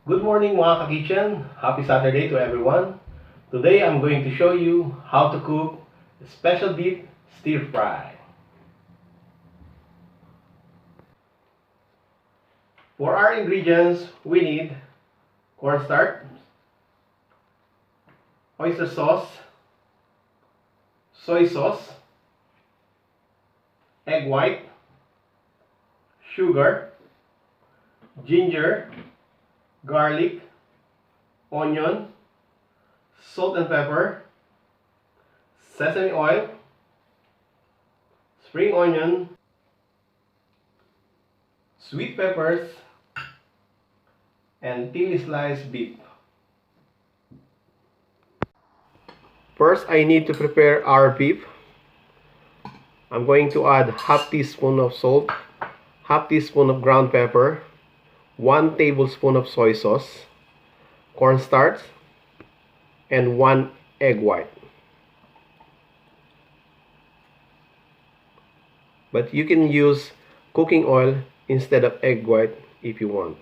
Good morning mga ka-kitchen! Happy Saturday to everyone! Today I'm going to show you how to cook a special beef stir fry. For our ingredients, we need cornstarch, oyster sauce, soy sauce, egg white, sugar, ginger, garlic, onion, salt and pepper, sesame oil, spring onion, sweet peppers, and thinly sliced beef. First, I need to prepare our beef. I'm going to add half teaspoon of salt, half teaspoon of ground pepper, 1 tablespoon of soy sauce, cornstarch, and 1 egg white. But you can use cooking oil instead of egg white if you want.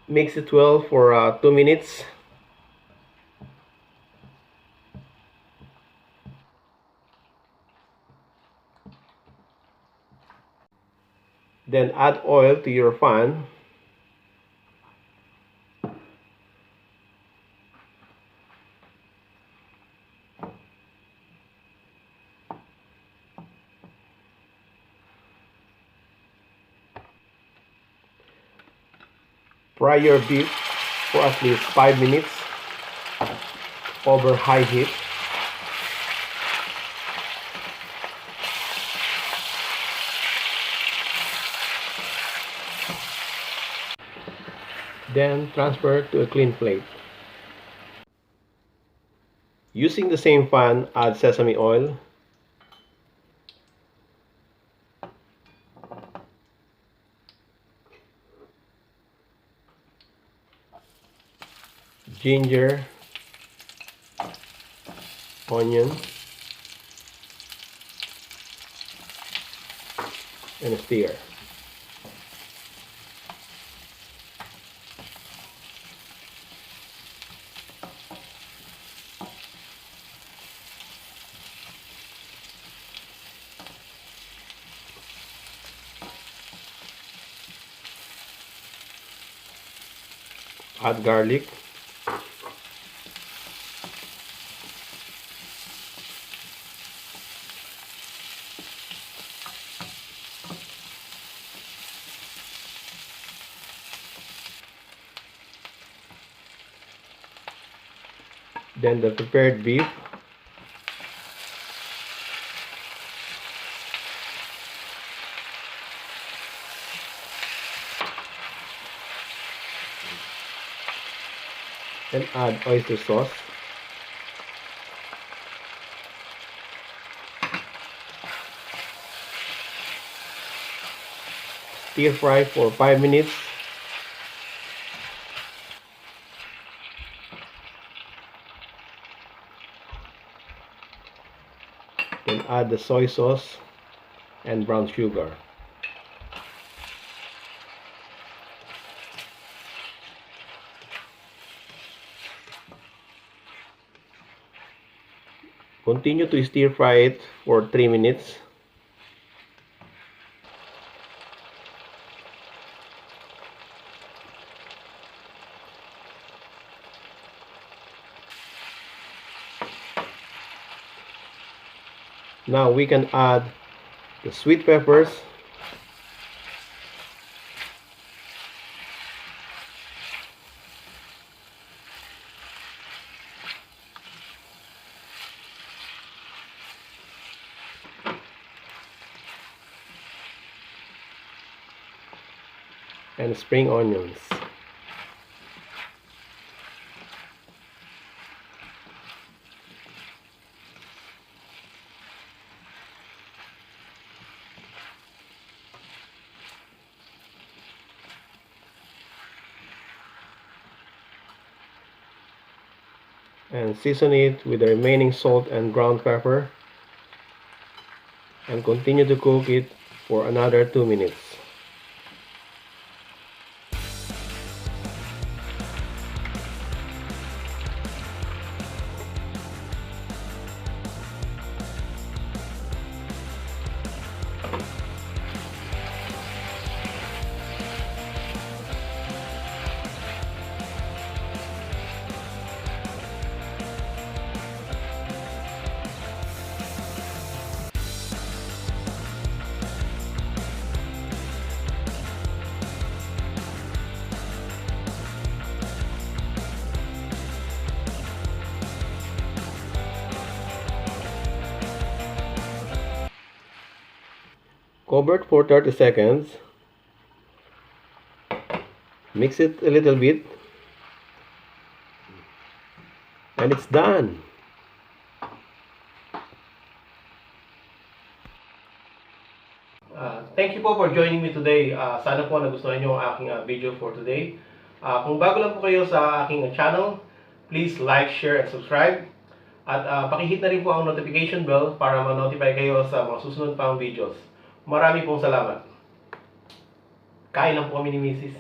Mix it well for 2 minutes. Then add oil to your pan. Fry your beef for at least 5 minutes over high heat. Then transfer to a clean plate. Using the same pan, add sesame oil, ginger, onion, and stir. Add garlic, then the prepared beef, and add oyster sauce. Stir fry for 5 minutes. Then add the soy sauce and brown sugar. Continue to stir fry it for 3 minutes. Now we can add the sweet peppers, and spring onions. And season it with the remaining salt and ground pepper, and continue to cook it for another 2 minutes. Cover it for 30 seconds. Mix it a little bit. And it's done. Thank you po for joining me today. Sana po nagustuhan nyo ang aking video for today. Kung bago lang po kayo sa aking channel, please like, share, and subscribe. At pakihit na rin po ang notification bell para ma-notify kayo sa mga susunod pang videos. Marami pong salamat. Kain lang po kami ni Mrs.